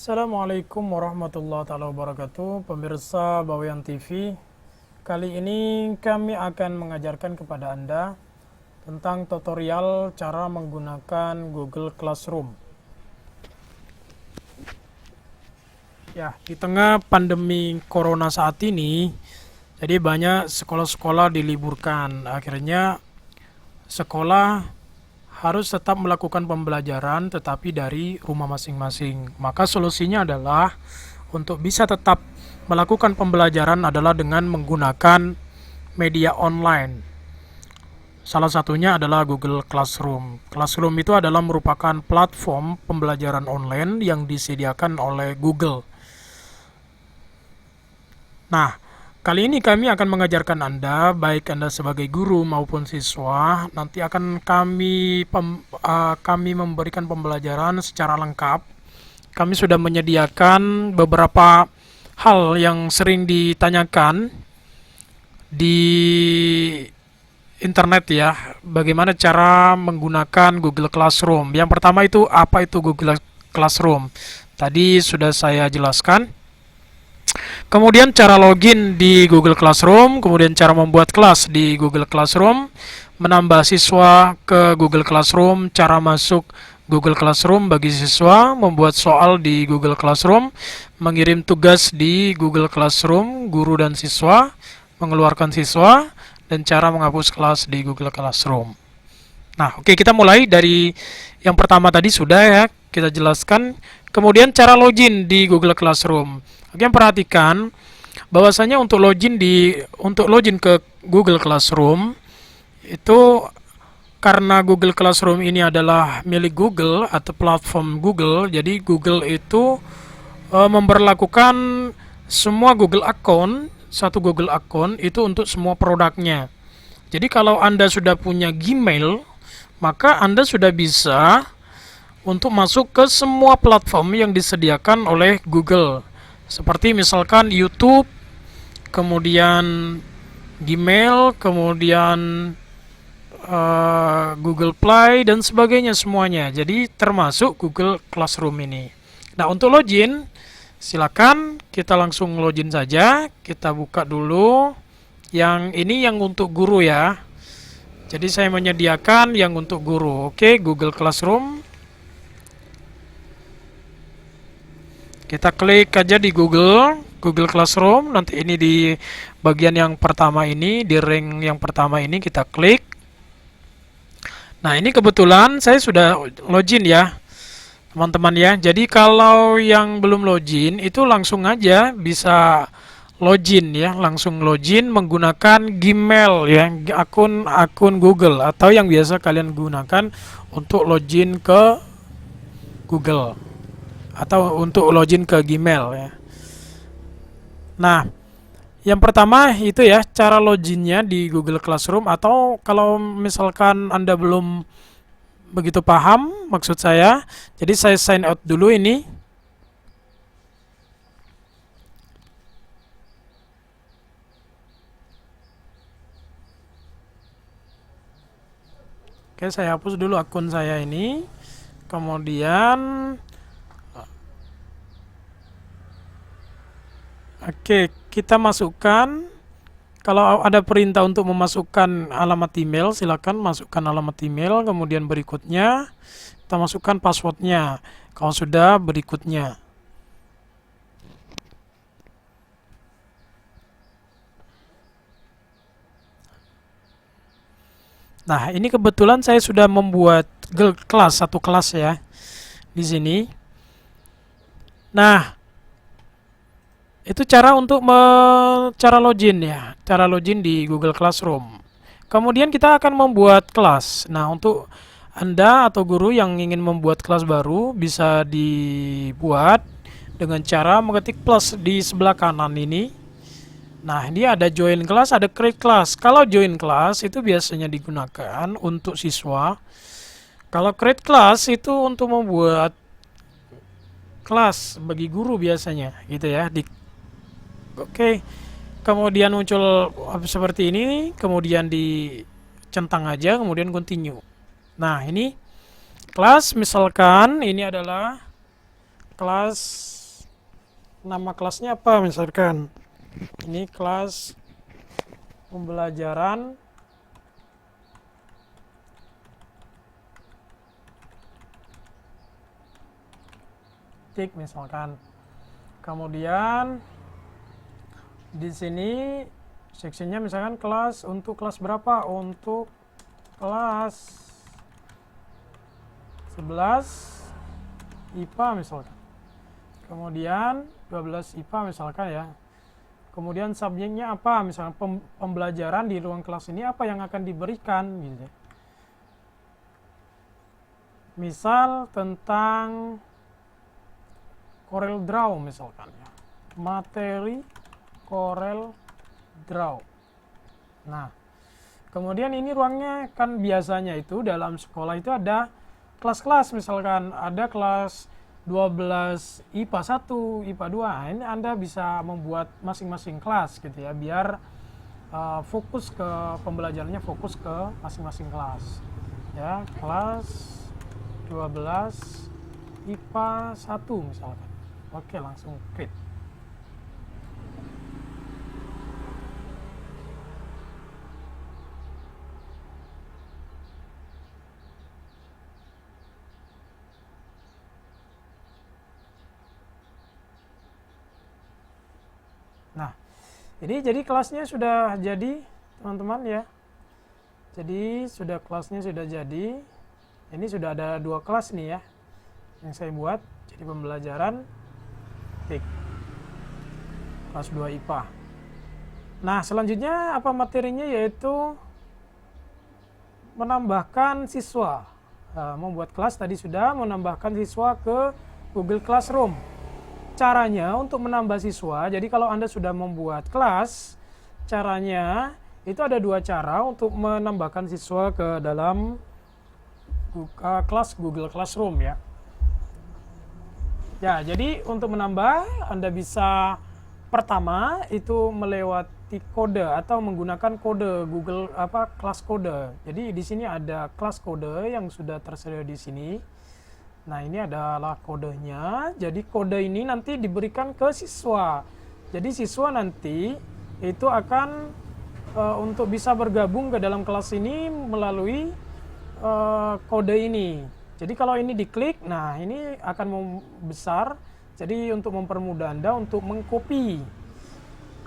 Assalamualaikum warahmatullahi wabarakatuh, pemirsa Bawean TV. Kali ini kami akan mengajarkan kepada Anda tentang tutorial cara menggunakan Google Classroom. Ya, di tengah pandemi Corona saat ini, jadi banyak sekolah-sekolah diliburkan. Akhirnya sekolah harus tetap melakukan pembelajaran tetapi dari rumah masing-masing. Maka solusinya adalah untuk bisa tetap melakukan pembelajaran adalah dengan menggunakan media online. Salah satunya adalah Google Classroom. Classroom itu adalah merupakan platform pembelajaran online yang disediakan oleh Google. Nah, kali ini kami akan mengajarkan Anda, baik Anda sebagai guru maupun siswa, nanti akan kami memberikan pembelajaran secara lengkap. Kami sudah menyediakan beberapa hal yang sering ditanyakan di internet ya, bagaimana cara menggunakan Google Classroom. Yang pertama itu, apa itu Google Classroom? Tadi sudah saya jelaskan. Kemudian cara login di Google Classroom, kemudian cara membuat kelas di Google Classroom, menambah siswa ke Google Classroom, cara masuk Google Classroom bagi siswa, membuat soal di Google Classroom, mengirim tugas di Google Classroom, guru dan siswa, mengeluarkan siswa, dan cara menghapus kelas di Google Classroom. Nah, oke, kita mulai dari yang pertama tadi sudah ya, kita jelaskan. Kemudian cara login di Google Classroom. Oke, perhatikan bahwasanya untuk login ke Google Classroom itu karena Google Classroom ini adalah milik Google atau platform Google, jadi Google itu memberlakukan semua satu Google account itu untuk semua produknya. Jadi kalau Anda sudah punya Gmail, maka Anda sudah bisa untuk masuk ke semua platform yang disediakan oleh Google. Seperti misalkan YouTube, kemudian Gmail, kemudian Google Play dan sebagainya semuanya. Jadi termasuk Google Classroom ini. Nah, untuk login, silakan kita langsung login saja. Kita buka dulu. Yang ini yang untuk guru ya. Jadi saya menyediakan yang untuk guru. Oke, Google Classroom. Kita klik aja di Google Classroom. Nanti ini di bagian yang pertama ini, di ring yang pertama ini kita klik. Nah, ini kebetulan saya sudah login ya, teman-teman ya. Jadi kalau yang belum login itu langsung aja bisa login ya, langsung login menggunakan Gmail ya, akun Google atau yang biasa kalian gunakan untuk login ke Google atau untuk login ke Gmail ya. Nah, yang pertama itu ya cara loginnya di Google Classroom, atau kalau misalkan Anda belum begitu paham maksud saya, jadi saya sign out dulu ini. Oke, saya hapus dulu akun saya ini. Kemudian oke, kita masukkan. Kalau ada perintah untuk memasukkan alamat email, silakan masukkan alamat email. Kemudian berikutnya kita masukkan passwordnya. Kalau sudah, berikutnya. Nah, ini kebetulan saya sudah membuat satu kelas ya di sini. Nah, itu cara untuk cara login ya, cara login di Google Classroom. Kemudian kita akan membuat kelas. Nah, untuk Anda atau guru yang ingin membuat kelas baru bisa dibuat dengan cara mengetik plus di sebelah kanan ini. Nah, ini ada join class, ada create class. Kalau join class itu biasanya digunakan untuk siswa. Kalau create class itu untuk membuat kelas bagi guru biasanya, gitu ya. Oke, kemudian muncul seperti ini, kemudian dicentang aja, kemudian continue. Nah, ini kelas misalkan ini adalah kelas, nama kelasnya apa misalkan. Ini kelas pembelajaran tik misalkan. Kemudian di sini seksinya misalkan kelas, untuk kelas berapa? Untuk kelas 11 IPA misalkan. Kemudian 12 IPA misalkan ya. Kemudian subjeknya apa? Misalnya pembelajaran di ruang kelas ini apa yang akan diberikan gitu. Misal tentang Corel Draw misalkan ya. Materi Corel Draw. Nah, kemudian ini ruangnya kan biasanya itu dalam sekolah itu ada kelas-kelas, misalkan ada kelas 12 IPA 1, IPA 2. Nah, ini Anda bisa membuat masing-masing kelas gitu ya, biar fokus ke pembelajarannya, fokus ke masing-masing kelas. Ya, kelas 12 IPA 1 misalkan. Oke, langsung create. Nah, ini jadi kelasnya sudah jadi, teman-teman ya. Jadi kelasnya sudah jadi. Ini sudah ada 2 kelas nih ya yang saya buat. Jadi pembelajaran tik kelas 2 IPA. Nah, selanjutnya apa materinya, yaitu menambahkan siswa. Membuat kelas tadi sudah, menambahkan siswa ke Google Classroom. Caranya untuk menambah siswa, jadi kalau Anda sudah membuat kelas, caranya itu ada 2 cara untuk menambahkan siswa ke dalam kelas Google Classroom ya. Ya, jadi untuk menambah Anda bisa pertama itu melewati kode atau menggunakan kode Google kelas kode. Jadi di sini ada kelas kode yang sudah tersedia di sini. Nah, ini adalah kodenya. Jadi kode ini nanti diberikan ke siswa. Jadi siswa nanti itu akan untuk bisa bergabung ke dalam kelas ini melalui kode ini. Jadi kalau ini diklik, nah ini akan membesar. Jadi untuk mempermudah Anda untuk mengcopy.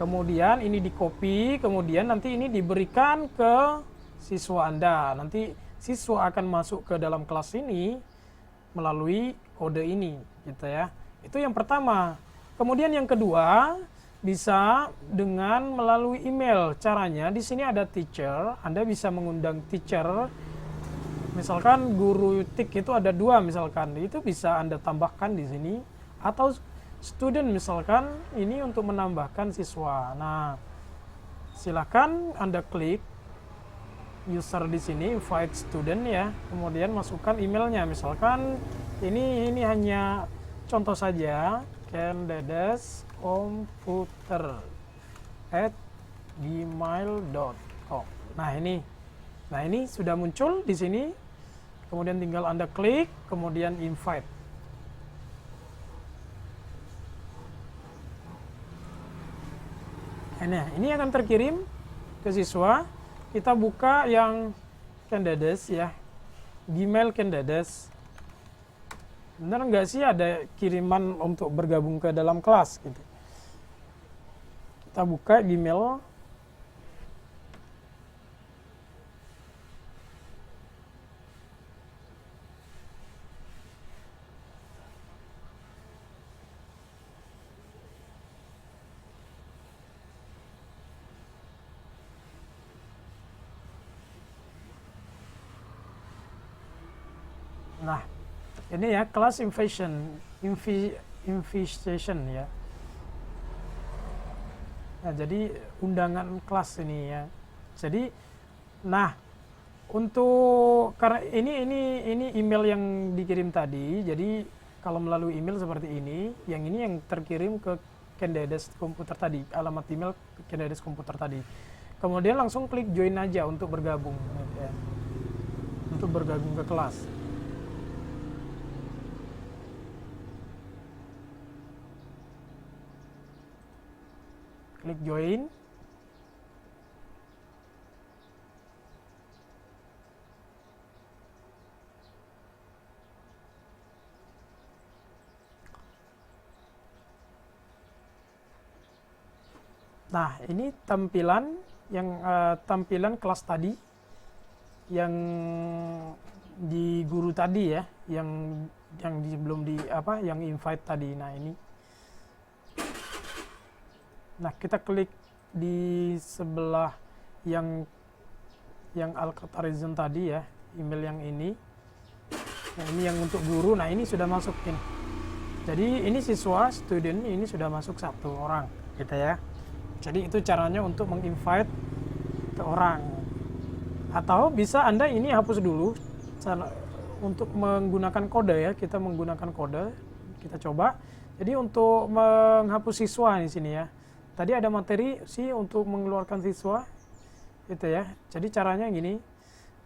Kemudian ini di-copy, kemudian nanti ini diberikan ke siswa Anda. Nanti siswa akan masuk ke dalam kelas ini melalui kode ini gitu ya. Itu yang pertama. Kemudian yang kedua, bisa dengan melalui email. Caranya di sini ada teacher, Anda bisa mengundang teacher. Misalkan guru TIK itu ada 2 misalkan. Itu bisa Anda tambahkan di sini, atau student misalkan, ini untuk menambahkan siswa. Nah, silakan Anda klik user di sini, invite student ya, kemudian masukkan emailnya, misalkan ini hanya contoh saja, kenddescomputer@gmail.com. Nah ini sudah muncul di sini, kemudian tinggal Anda klik, kemudian invite. Nah, ini akan terkirim ke siswa. Kita buka yang Kendedes ya, Gmail Kendedes. Benar nggak sih ada kiriman untuk bergabung ke dalam kelas gitu. Kita buka Gmail. Nah, ini ya kelas invitation ya. Nah, jadi undangan kelas ini ya. Jadi, nah untuk karena ini email yang dikirim tadi. Jadi kalau melalui email seperti ini yang terkirim ke Kendedes komputer tadi, alamat email Kendedes komputer tadi. Kemudian langsung klik join aja untuk bergabung ya. Untuk bergabung ke kelas. klik join. Nah, ini tampilan yang tampilan kelas tadi yang di guru tadi ya, yang belum di apa, yang invite tadi. Nah, ini. Nah, kita klik di sebelah yang Alcatel tadi ya, email yang ini. Nah, ini yang untuk guru. Nah, ini sudah masuk ini. Jadi ini siswa, student ini sudah masuk 1 orang, gitu ya. Jadi itu caranya untuk menginvite ke orang. Atau bisa Anda ini hapus dulu untuk menggunakan kode ya. Kita menggunakan kode. Kita coba. Jadi untuk menghapus siswa di sini ya. Tadi ada materi sih untuk mengeluarkan siswa. Gitu ya. Jadi caranya gini.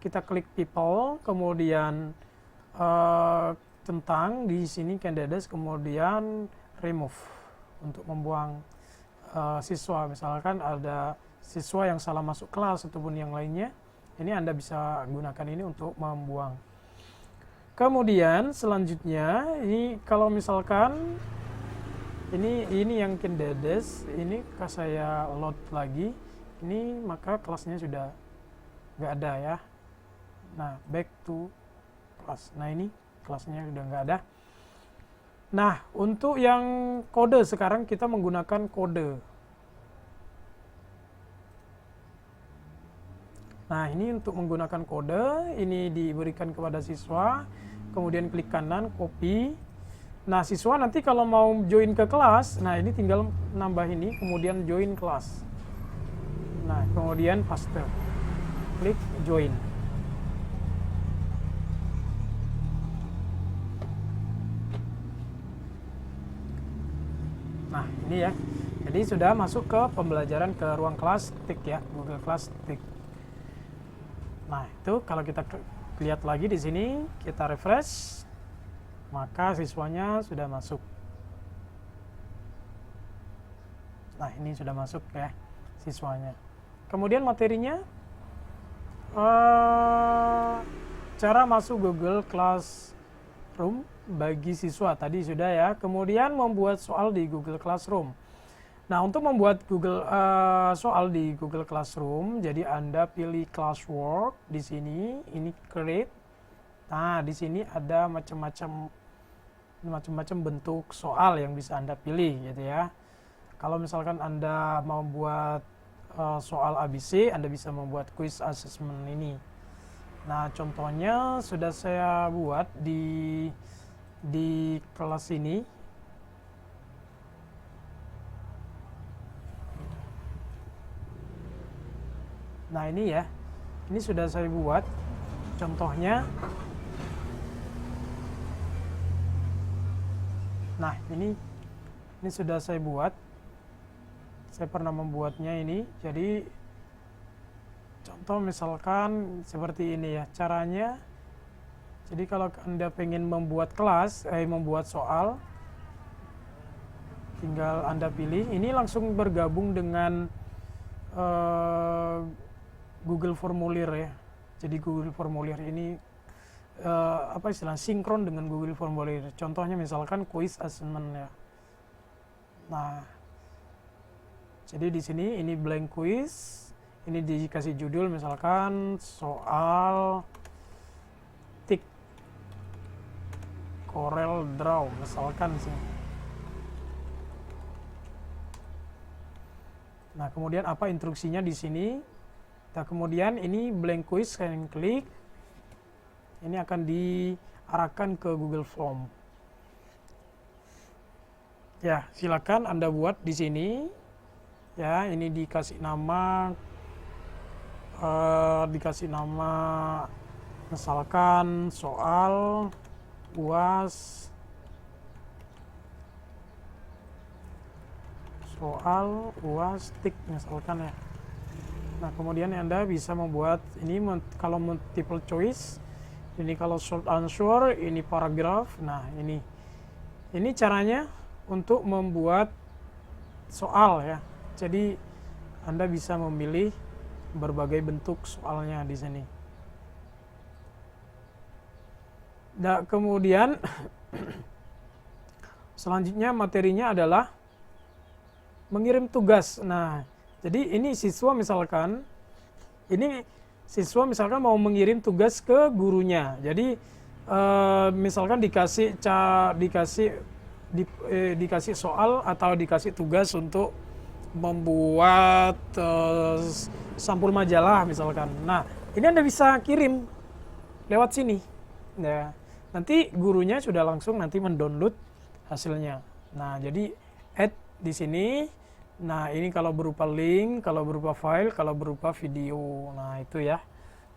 Kita klik people, kemudian tentang di sini candidates, kemudian remove untuk membuang siswa. Misalkan ada siswa yang salah masuk kelas ataupun yang lainnya, ini Anda bisa gunakan ini untuk membuang. Kemudian selanjutnya ini kalau misalkan ini yang candidates, ini saya load lagi, ini maka kelasnya sudah nggak ada ya. Nah, back to class. Nah, ini kelasnya sudah nggak ada. Nah, untuk yang kode sekarang kita menggunakan kode. Nah, ini untuk menggunakan kode, ini diberikan kepada siswa, kemudian klik kanan, copy. Nah, siswa nanti kalau mau join ke kelas, nah ini tinggal nambah ini, kemudian join kelas. Nah, kemudian paste. Klik join. Nah, ini ya. Jadi sudah masuk ke pembelajaran ke ruang kelas, tik ya, Google Class, tik. Nah, itu kalau kita lihat lagi di sini, kita refresh, maka siswanya sudah masuk. Nah, ini sudah masuk ya, siswanya. Kemudian materinya, cara masuk Google Classroom bagi siswa tadi sudah ya. Kemudian membuat soal di Google Classroom. Nah, untuk membuat soal di Google Classroom, jadi Anda pilih classwork di sini, ini create. Nah, di sini ada macam-macam bentuk soal yang bisa Anda pilih gitu ya. Kalau misalkan Anda mau buat soal ABC, Anda bisa membuat quiz assessment ini. Nah, contohnya sudah saya buat di kelas ini. Nah, ini ya. Ini sudah saya buat contohnya. Nah, ini sudah saya buat. Saya pernah membuatnya ini. Jadi contoh misalkan seperti ini ya caranya. Jadi kalau Anda pengen membuat membuat soal, tinggal Anda pilih. Ini langsung bergabung dengan Google Formulir ya. Jadi Google Formulir ini sinkron dengan Google Formulir. Contohnya misalkan quiz assessment ya. Nah, jadi di sini ini blank quiz. Ini dikasih judul misalkan soal tik Corel Draw misalkan sih. Nah, kemudian apa instruksinya di sini? Nah, kemudian ini blank quiz, saya klik. Ini akan diarahkan ke Google Form. Ya, silakan Anda buat di sini. Ya, ini dikasih nama misalkan soal UAS tik misalkan ya. Nah, kemudian Anda bisa membuat ini kalau multiple choice, ini kalau short answer, ini paragraf. Nah, ini caranya untuk membuat soal ya. jadi Anda bisa memilih berbagai bentuk soalnya di sini. Nah, kemudian selanjutnya materinya adalah mengirim tugas. Nah, jadi ini siswa misalkan mau mengirim tugas ke gurunya. Jadi misalkan dikasih soal atau dikasih tugas untuk membuat sampul majalah misalkan. Nah, ini Anda bisa kirim lewat sini. Ya, nanti gurunya sudah langsung nanti mendownload hasilnya. Nah, jadi add di sini. Nah, ini kalau berupa link, kalau berupa file, kalau berupa video. Nah, itu ya.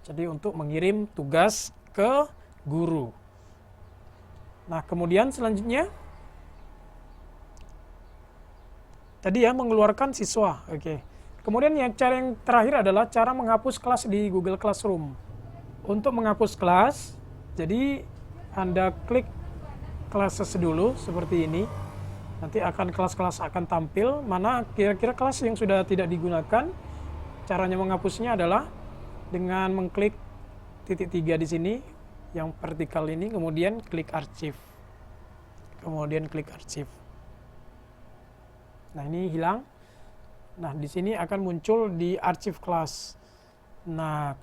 Jadi untuk mengirim tugas ke guru. Nah, kemudian selanjutnya tadi ya mengeluarkan siswa. Oke. Kemudian cara yang terakhir adalah cara menghapus kelas di Google Classroom. Untuk menghapus kelas, jadi Anda klik classes dulu seperti ini. Nanti kelas-kelas akan tampil, mana kira-kira kelas yang sudah tidak digunakan. Caranya menghapusnya adalah dengan mengklik titik 3 di sini, yang vertikal ini, kemudian klik archive. Kemudian klik archive. Nah, ini hilang. Nah, di sini akan muncul di archive class. Nah,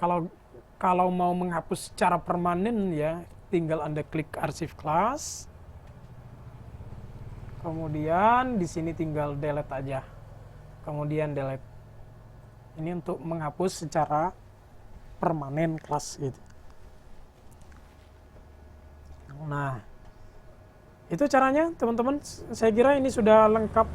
kalau mau menghapus secara permanen ya, tinggal Anda klik archive class. Kemudian di sini tinggal delete aja. Kemudian delete. Ini untuk menghapus secara permanen kelas gitu. Nah, itu caranya teman-teman. Saya kira ini sudah lengkap.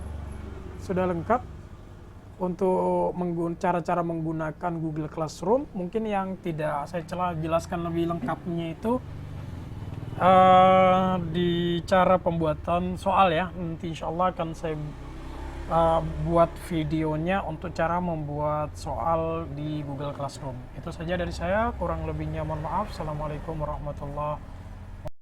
Untuk cara-cara menggunakan Google Classroom. Mungkin yang tidak saya jelaskan lebih lengkapnya itu di cara pembuatan soal ya. Nanti insya Allah akan saya buat videonya untuk cara membuat soal di Google Classroom. Itu saja dari saya, kurang lebihnya mohon maaf. Assalamualaikum warahmatullahi wabarakatuh.